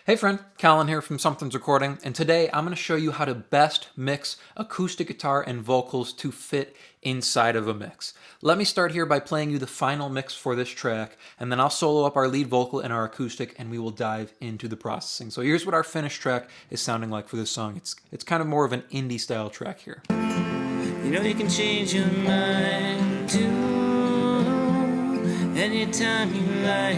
Hey friend, Colin here from Sumthins Recording, and today I'm going to show you how to best mix acoustic guitar and vocals to fit inside of a mix. Let me start here by playing you the final mix for this track, and then I'll solo up our lead vocal and our acoustic, and we will dive into the processing. So here's what our finished track is sounding like for this song. It's kind of more of an indie style track here. You know you can change your mind too anytime you like.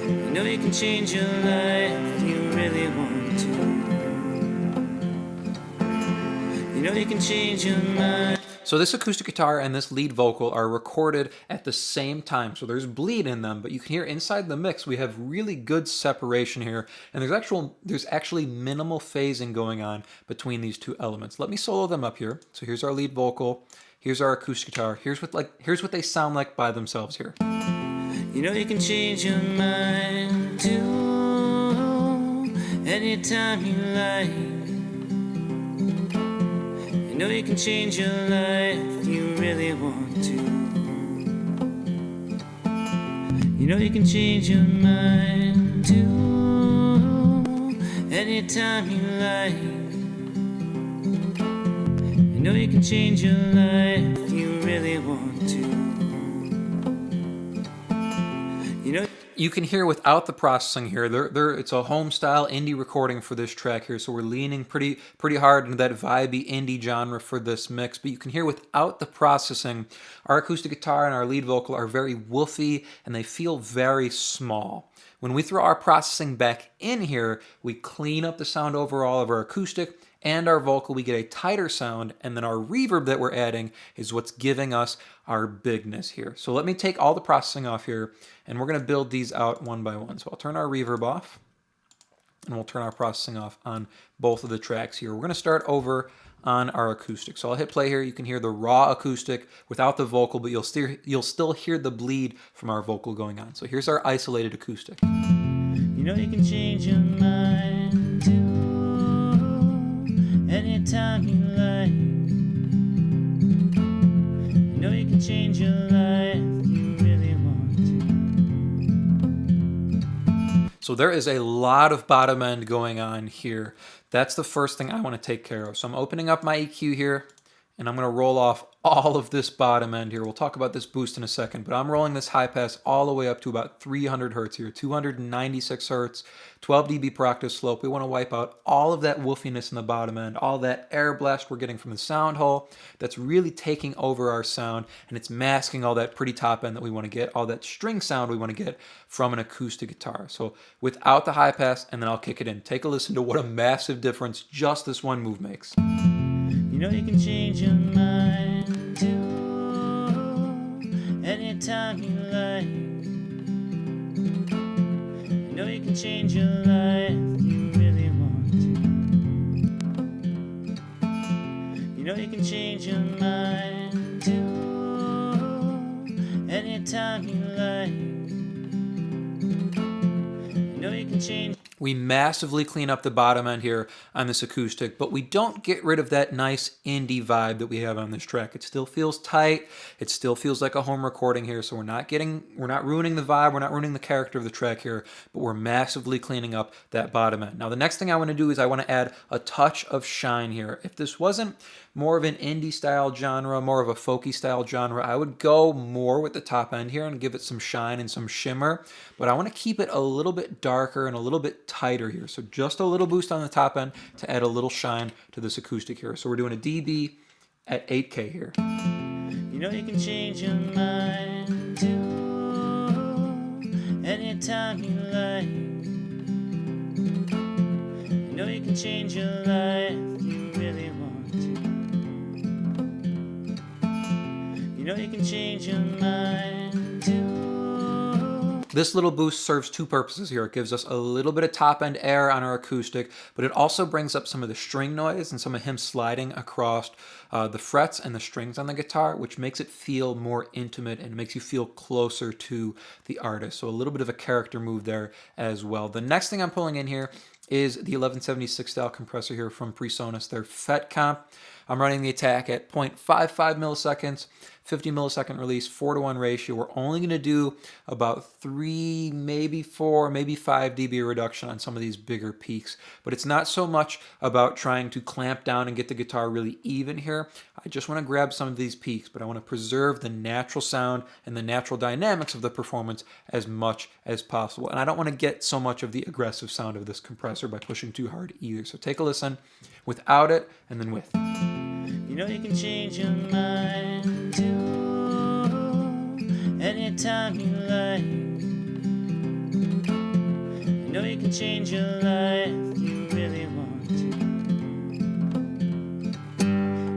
You know you can change your life if you really want to. You know you can change your mind. So this acoustic guitar and this lead vocal are recorded at the same time. So there's bleed in them, but you can hear inside the mix we have really good separation here, and there's actually minimal phasing going on between these two elements. Let me solo them up here. So here's our lead vocal, here's our acoustic guitar, here's what they sound like by themselves here. You know you can change your mind too anytime you like. You know you can change your life if you really want to. You know you can change your mind too anytime you like. You know you can change your life if you really want to. You can hear without the processing here. It's a home style indie recording for this track here, so we're leaning pretty hard into that vibey indie genre for this mix. But you can hear without the processing, our acoustic guitar and our lead vocal are very woofy and they feel very small. When we throw our processing back in here, we clean up the sound overall of our acoustic and our vocal. We get a tighter sound, and then our reverb that we're adding is what's giving us our bigness here. So let me take all the processing off here, and we're going to build these out one by one. So I'll turn our reverb off, and we'll turn our processing off on both of the tracks here. We're going to start over on our acoustic. So I'll hit play here. You can hear the raw acoustic without the vocal, but you'll still hear the bleed from our vocal going on. So here's our isolated acoustic. You know you can change your mind too anytime you like. You know you can change your life if you really want to. So there is a lot of bottom end going on here. That's the first thing I want to take care of. So I'm opening up my EQ here, and I'm going to roll off all of this bottom end here. We'll talk about this boost in a second, but I'm rolling this high pass all the way up to about 300 hertz here, 296 hertz, 12 dB per octave slope. We want to wipe out all of that woofiness in the bottom end, all that air blast we're getting from the sound hole that's really taking over our sound, and it's masking all that pretty top end that we want to get, all that string sound we want to get from an acoustic guitar. So without the high pass, and then I'll kick it in. Take a listen to what a massive difference just this one move makes. You know you can change your mind too anytime you like. You know you can change your life if you really want to. You know you can change your mind too anytime you like. You know you can change. We massively clean up the bottom end here on this acoustic, but we don't get rid of that nice indie vibe that we have on this track. It still feels tight. It still feels like a home recording here, so we're not ruining the vibe, we're not ruining the character of the track here, but we're massively cleaning up that bottom end. Now, the next thing I want to do is I want to add a touch of shine here. If this wasn't more of an indie style genre, more of a folky style genre, I would go more with the top end here and give it some shine and some shimmer, but I want to keep it a little bit darker and a little bit tighter here. So just a little boost on the top end to add a little shine to this acoustic here. So we're doing a dB at 8K here. You know you can change your mind too anytime you like. You know you can change your life if you really want to. You know you can change your mind too. This little boost serves two purposes here. It gives us a little bit of top end air on our acoustic, but it also brings up some of the string noise and some of him sliding across the frets and the strings on the guitar, which makes it feel more intimate and makes you feel closer to the artist. So a little bit of a character move there as well. The next thing I'm pulling in here is the 1176 style compressor here from PreSonus, their FET comp. I'm running the attack at 0.55 milliseconds, 50 millisecond release, 4:1 ratio. We're only going to do about 3, maybe 4, maybe 5 dB reduction on some of these bigger peaks. But it's not so much about trying to clamp down and get the guitar really even here. I just want to grab some of these peaks, but I want to preserve the natural sound and the natural dynamics of the performance as much as possible. And I don't want to get so much of the aggressive sound of this compressor by pushing too hard either. So take a listen without it and then with. You know you can change your mind too, anytime you like. You know you can change your life if you really want to.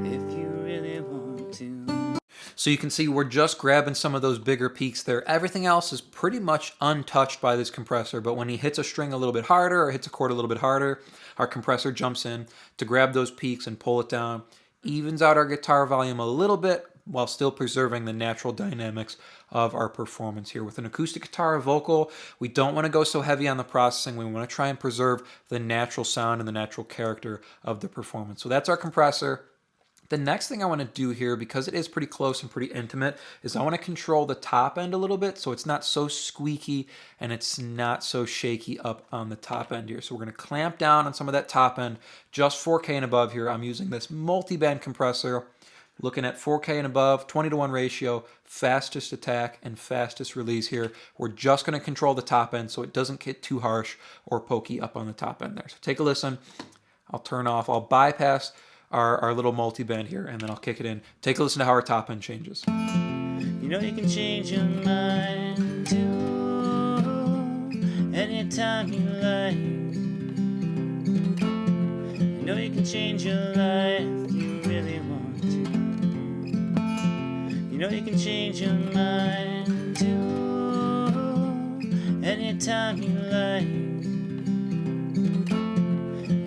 If you really want to. So you can see we're just grabbing some of those bigger peaks there. Everything else is pretty much untouched by this compressor, but when he hits a string a little bit harder or hits a chord a little bit harder, our compressor jumps in to grab those peaks and pull it down, evens out our guitar volume a little bit while still preserving the natural dynamics of our performance here. With an acoustic guitar or vocal, we don't want to go so heavy on the processing. We want to try and preserve the natural sound and the natural character of the performance. So that's our compressor. The next thing I want to do here, because it is pretty close and pretty intimate, is I want to control the top end a little bit so it's not so squeaky and it's not so shaky up on the top end here. So we're going to clamp down on some of that top end, just 4K and above here. I'm using this multi-band compressor, looking at 4K and above, 20:1 ratio, fastest attack and fastest release here. We're just going to control the top end so it doesn't get too harsh or pokey up on the top end there. So take a listen. I'll turn off, I'll bypass our little multi-band here, and then I'll kick it in. Take a listen to how our top end changes. You know you can change your mind too, anytime you like. You know you can change your life if you really want to. You know you can change your mind too, anytime you like.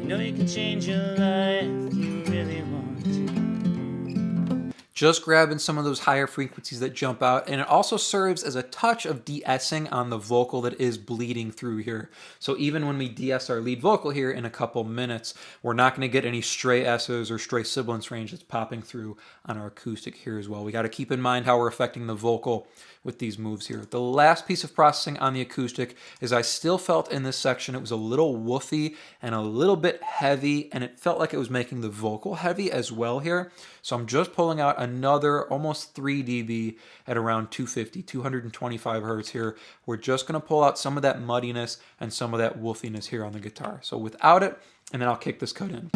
You know you can change your life if you really want to. Just grabbing some of those higher frequencies that jump out, and it also serves as a touch of de-essing on the vocal that is bleeding through here. So even when we de-ess our lead vocal here in a couple minutes, we're not going to get any stray S's or stray sibilance range that's popping through on our acoustic here as well. We got to keep in mind how we're affecting the vocal with these moves here. The last piece of processing on the acoustic is I still felt in this section it was a little woofy and a little bit heavy, and it felt like it was making the vocal heavy as well here. So I'm just pulling out another almost 3 dB at around 250, 225 hertz here. We're just going to pull out some of that muddiness and some of that woofiness here on the guitar. So without it, and then I'll kick this cut in.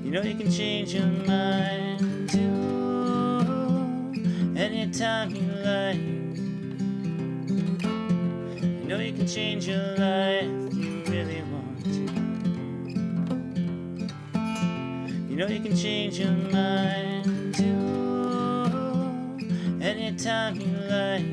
You know you can change your mind too, anytime you like. You know you can change your life if you really want to. You know you can change your mind too, anytime you like.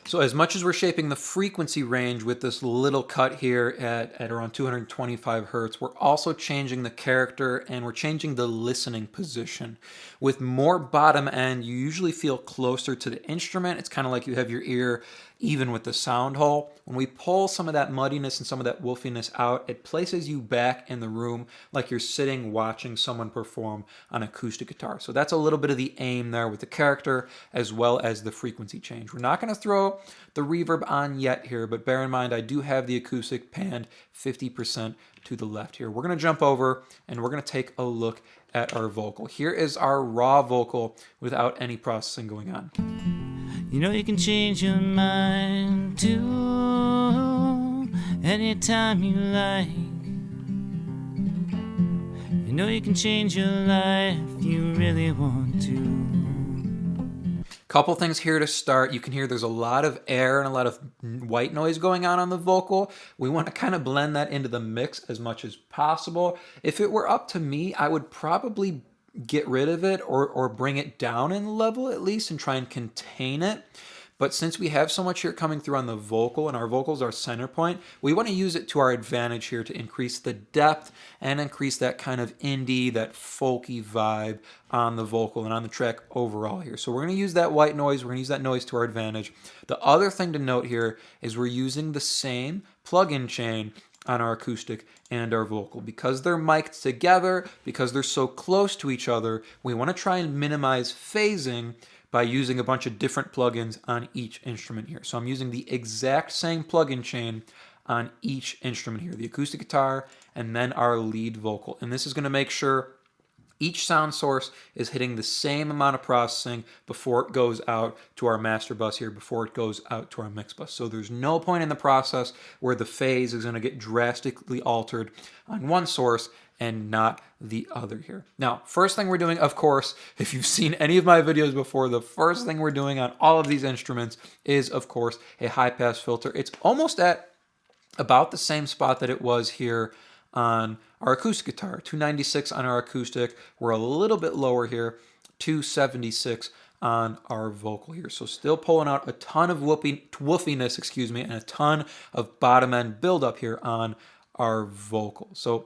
So as much as we're shaping the frequency range with this little cut here at around 225 hertz, we're also changing the character and we're changing the listening position. With more bottom end, you usually feel closer to the instrument. It's kind of like you have your ear even with the sound hole. When we pull some of that muddiness and some of that woofiness out, it places you back in the room like you're sitting watching someone perform on acoustic guitar. So that's a little bit of the aim there with the character as well as the frequency change. We're not going to throw the reverb on yet here, but bear in mind I do have the acoustic panned 50% to the left here. We're going to jump over and we're going to take a look at our vocal. Here is our raw vocal without any processing going on. You know you can change your mind too, anytime you like. You know you can change your life if you really want to. Couple things here to start. You can hear there's a lot of air and a lot of white noise going on the vocal. We want to kind of blend that into the mix as much as possible. If it were up to me, I would probably get rid of it or bring it down in level at least and try and contain it. But since we have so much here coming through on the vocal and our vocals are center point, we want to use it to our advantage here to increase the depth and increase that kind of indie, that folky vibe on the vocal and on the track overall here. So we're going to use that white noise, we're going to use that noise to our advantage. The other thing to note here is we're using the same plug-in chain on our acoustic and our vocal. Because they're mic'd together, because they're so close to each other, we want to try and minimize phasing by using a bunch of different plugins on each instrument here. So I'm using the exact same plugin chain on each instrument here, the acoustic guitar and then our lead vocal. And this is going to make sure each sound source is hitting the same amount of processing before it goes out to our master bus here, before it goes out to our mix bus. So there's no point in the process where the phase is going to get drastically altered on one source and not the other here. Now, first thing we're doing, of course, if you've seen any of my videos before, the first thing we're doing on all of these instruments is, of course, a high-pass filter. It's almost at about the same spot that it was here on our acoustic guitar. 296 on our acoustic. We're a little bit lower here, 276 on our vocal here. So still pulling out a ton of woofiness, and a ton of bottom end buildup here on our vocal. So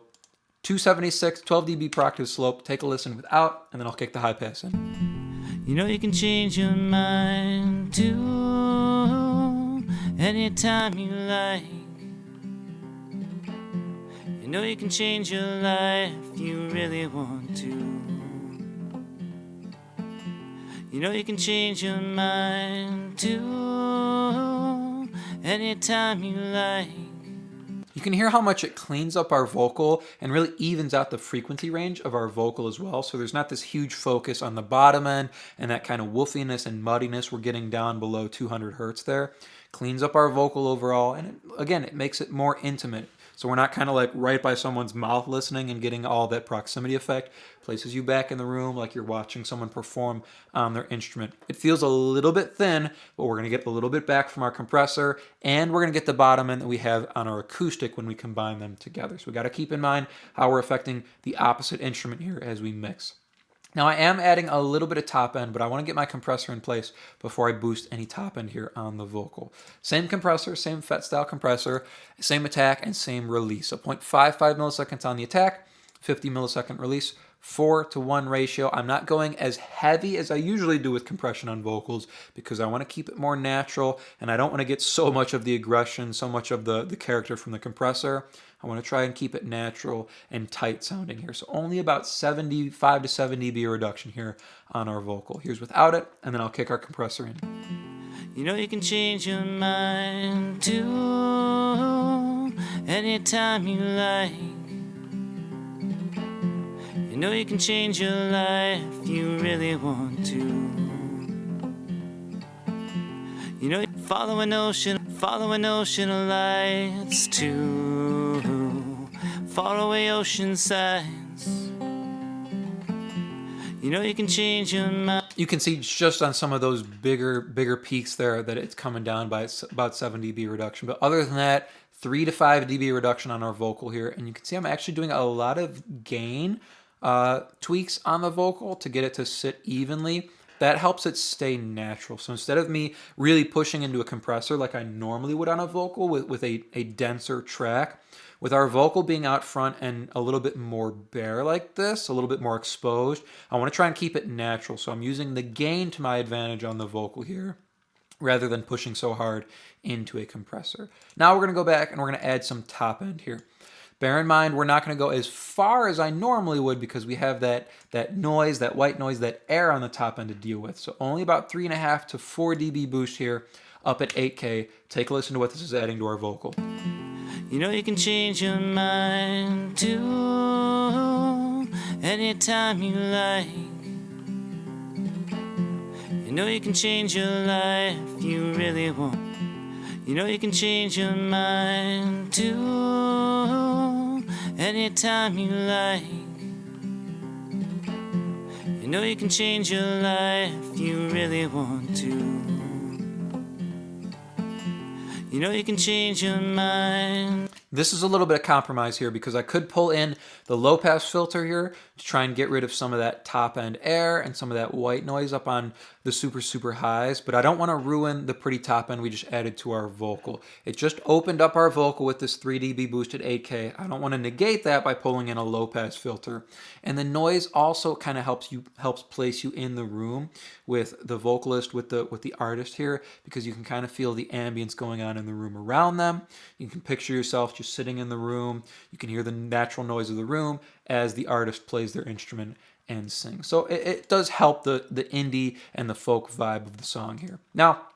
276, 12 dB per octave slope. Take a listen without, and then I'll kick the high pass in. You know you can change your mind too anytime you like. You know you can change your life if you really want to. You know you can change your mind too anytime you like. You can hear how much it cleans up our vocal and really evens out the frequency range of our vocal as well. So there's not this huge focus on the bottom end and that kind of woofiness and muddiness we're getting down below 200 hertz there. Cleans up our vocal overall, and it makes it more intimate. So we're not kind of like right by someone's mouth listening and getting all that proximity effect. Places you back in the room like you're watching someone perform on their instrument. It feels a little bit thin, but we're going to get a little bit back from our compressor, and we're going to get the bottom end that we have on our acoustic when we combine them together. So we got to keep in mind how we're affecting the opposite instrument here as we mix. Now I am adding a little bit of top end, but I want to get my compressor in place before I boost any top end here on the vocal. Same compressor, same FET style compressor, same attack and same release. So 0.55 milliseconds on the attack, 50 millisecond release, 4:1 ratio. I'm not going as heavy as I usually do with compression on vocals because I want to keep it more natural and I don't want to get so much of the aggression, so much of the character from the compressor. I want to try and keep it natural and tight sounding here. So only about 75 to 70 dB reduction here on our vocal. Here's without it, and then I'll kick our compressor in. You know you can change your mind too anytime you like. You know you can change your life if you really want to. You know, follow an ocean of lights to faraway ocean sides. You know you can change your mind. You can see just on some of those bigger peaks there that it's coming down by about 7 dB reduction. But other than that, 3 to 5 dB reduction on our vocal here. And you can see I'm actually doing a lot of gain tweaks on the vocal to get it to sit evenly. That helps it stay natural. So instead of me really pushing into a compressor like I normally would on a vocal with a denser track, with our vocal being out front and a little bit more bare like this, a little bit more exposed, I want to try and keep it natural. So I'm using the gain to my advantage on the vocal here rather than pushing so hard into a compressor. Now we're going to go back and we're going to add some top end here. Bear in mind, we're not going to go as far as I normally would because we have that noise, that white noise, that air on the top end to deal with. So only about 3.5 to 4 dB boost here up at 8K. Take a listen to what this is adding to our vocal. You know you can change your mind too anytime you like. You know you can change your life if you really want. You know you can change your mind too anytime you like. You know you can change your life if you really want to. You know you can change your mind. This is a little bit of compromise here because I could pull in the low pass filter here to try and get rid of some of that top end air and some of that white noise up on the super highs, but I don't want to ruin the pretty top end we just added to our vocal. It just opened up our vocal with this 3 dB boosted 8K. I don't want to negate that by pulling in a low pass filter. And the noise also kind of helps place you in the room with the vocalist, with the artist here, because you can kind of feel the ambience going on in the room around them. You can picture yourself just sitting in the room. You can hear the natural noise of the room as the artist plays their instrument and sings. So it does help the indie and the folk vibe of the song here. Now,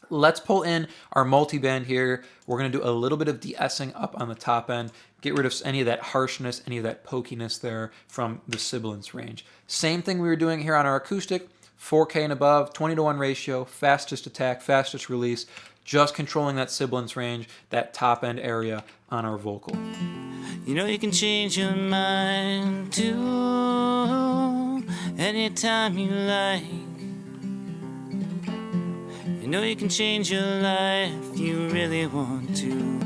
let's pull in our multi-band here. We're going to do a little bit of de-essing up on the top end, get rid of any of that harshness, any of that pokiness there from the sibilance range. Same thing we were doing here on our acoustic, 4K and above, 20:1 ratio, fastest attack, fastest release, just controlling that sibilance range, that top end area on our vocal. You know you can change your mind too anytime you like. You know you can change your life if you really want to.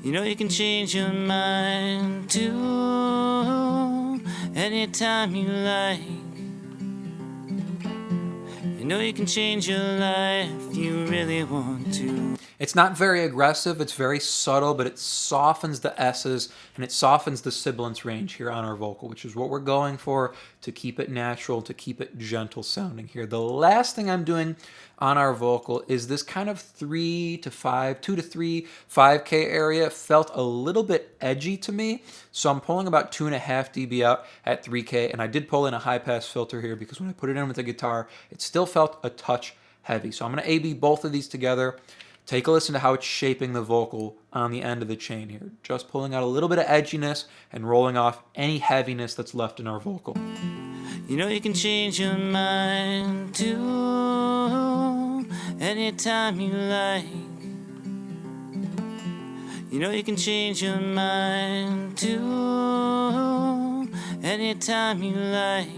You know you can change your mind too anytime you like. You know you can change your life if you really want to. It's not very aggressive, it's very subtle, but it softens the S's and it softens the sibilance range here on our vocal, which is what we're going for to keep it natural, to keep it gentle sounding here. The last thing I'm doing on our vocal is this kind of 2 to 3, 5K area. It felt a little bit edgy to me, so I'm pulling about 2.5 dB out at 3K, and I did pull in a high pass filter here because when I put it in with the guitar, it still felt a touch heavy. So I'm going to A-B both of these together. Take a listen to how it's shaping the vocal on the end of the chain here. Just pulling out a little bit of edginess and rolling off any heaviness that's left in our vocal. You know you can change your mind too anytime you like. You know you can change your mind too anytime you like.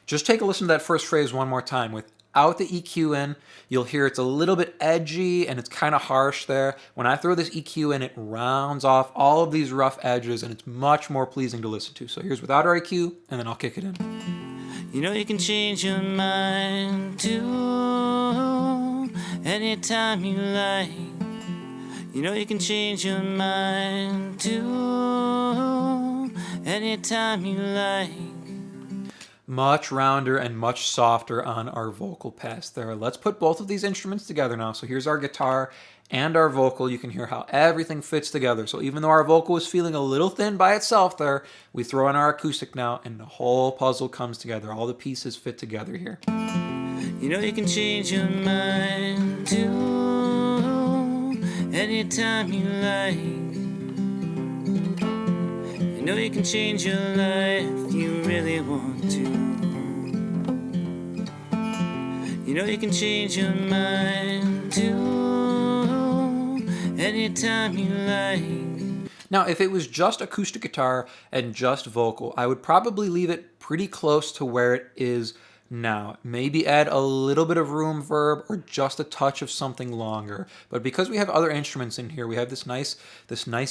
Just take a listen to that first phrase one more time. Without the EQ in, you'll hear it's a little bit edgy and it's kind of harsh there. When I throw this EQ in, it rounds off all of these rough edges and it's much more pleasing to listen to. So here's without our EQ, and then I'll kick it in. You know you can change your mind too anytime you like. You know you can change your mind too anytime you like. Much rounder and much softer on our vocal pass there. Let's put both of these instruments together now. So here's our guitar and our vocal. You can hear how everything fits together. So even though our vocal is feeling a little thin by itself there, we throw in our acoustic now and the whole puzzle comes together. All the pieces fit together here. You know you can change your mind too anytime you like. You know you can change your life if you really want to. You know you can change your mind too anytime you like. Now, if it was just acoustic guitar and just vocal, I would probably leave it pretty close to where it is now. Maybe add a little bit of room verb or just a touch of something longer. But because we have other instruments in here, we have this nice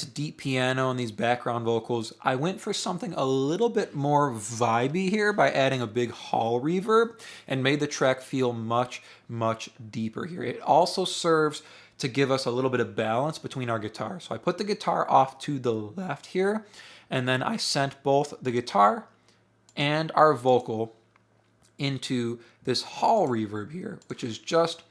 deep piano and these background vocals, I went for something a little bit more vibey here by adding a big hall reverb and made the track feel much, much deeper here. It also serves to give us a little bit of balance between our guitar. So I put the guitar off to the left here, and then I sent both the guitar and our vocal into this hall reverb here, which is just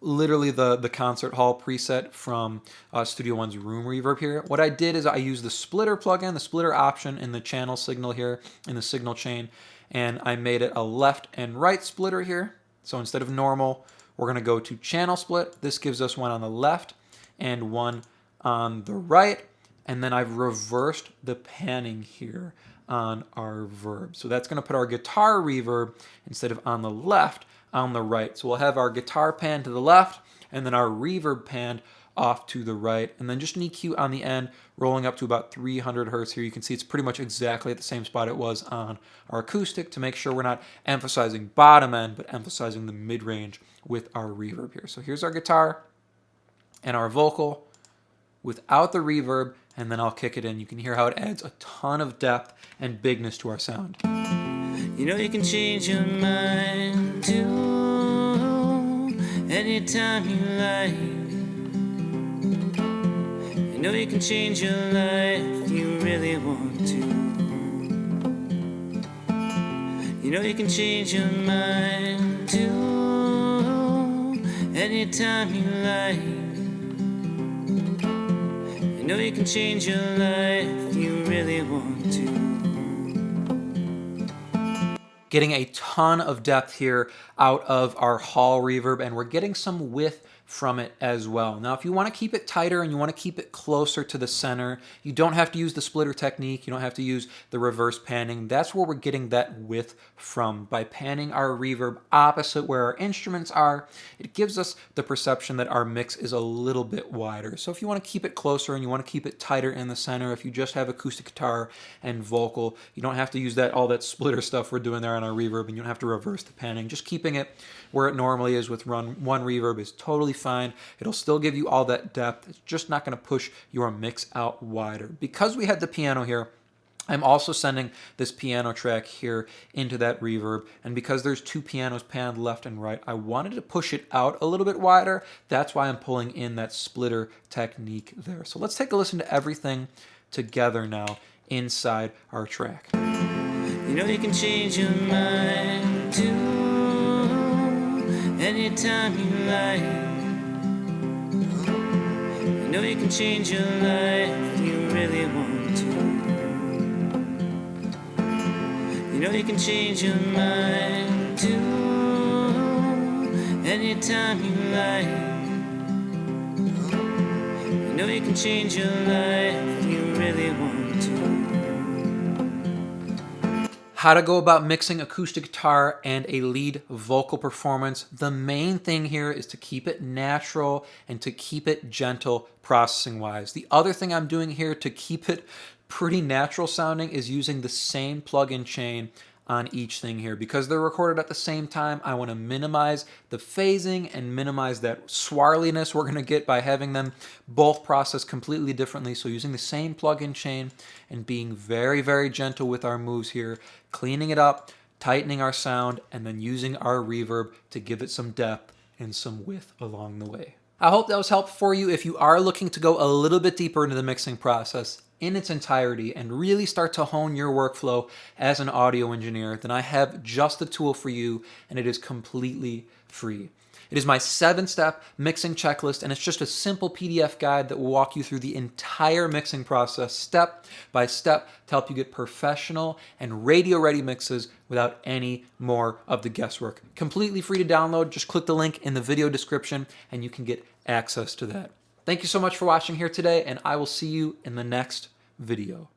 literally the concert hall preset from Studio One's room reverb here. What I did is I used the splitter plugin, the splitter option in the channel signal here, in the signal chain, and I made it a left and right splitter here. So instead of normal, we're going to go to channel split. This gives us one on the left and one on the right. And then I've reversed the panning here on our verb. So that's going to put our guitar reverb, instead of on the left, on the right. So we'll have our guitar pan to the left and then our reverb pan off to the right. And then just an EQ on the end, rolling up to about 300 hertz here. You can see it's pretty much exactly at the same spot it was on our acoustic to make sure we're not emphasizing bottom end, but emphasizing the mid-range with our reverb here. So here's our guitar and our vocal without the reverb, and then I'll kick it in. You can hear how it adds a ton of depth and bigness to our sound. You know you can change your mind too anytime you like. You know you can change your life if you really want to. You know you can change your mind too anytime you like. You know you can change your life, you really want to. Getting a ton of depth here out of our hall reverb, and we're getting some width from it as well. Now, if you want to keep it tighter and you want to keep it closer to the center, you don't have to use the splitter technique. You don't have to use the reverse panning. That's where we're getting that width from. By panning our reverb opposite where our instruments are, it gives us the perception that our mix is a little bit wider. So if you want to keep it closer and you want to keep it tighter in the center, if you just have acoustic guitar and vocal, you don't have to use all that splitter stuff we're doing there on our reverb, and you don't have to reverse the panning. Just keeping it where it normally is with one reverb is totally fine. It'll still give you all that depth. It's just not going to push your mix out wider. Because we had the piano here, I'm also sending this piano track here into that reverb, and because there's two pianos panned left and right, I wanted to push it out a little bit wider. That's why I'm pulling in that splitter technique there. So let's take a listen to everything together now inside our track. You know you can change your mind too, anytime you like. You know you can change your life, you really want to. You know you can change your mind too, anytime you like. You know you can change your life, you really want to. How to go about mixing acoustic guitar and a lead vocal performance. The main thing here is to keep it natural and to keep it gentle processing wise. The other thing I'm doing here to keep it pretty natural sounding is using the same plug-in chain on each thing here. Because they're recorded at the same time, I want to minimize the phasing and minimize that swirliness we're going to get by having them both processed completely differently. So using the same plug-in chain and being very, very gentle with our moves here, cleaning it up, tightening our sound, and then using our reverb to give it some depth and some width along the way. I hope that was helpful for you. If you are looking to go a little bit deeper into the mixing process in its entirety and really start to hone your workflow as an audio engineer, then I have just the tool for you, and it is completely free. It is my 7-step mixing checklist, and it's just a simple PDF guide that will walk you through the entire mixing process step by step to help you get professional and radio-ready mixes without any more of the guesswork. Completely free to download. Just click the link in the video description and you can get access to that. Thank you so much for watching here today, and I will see you in the next video.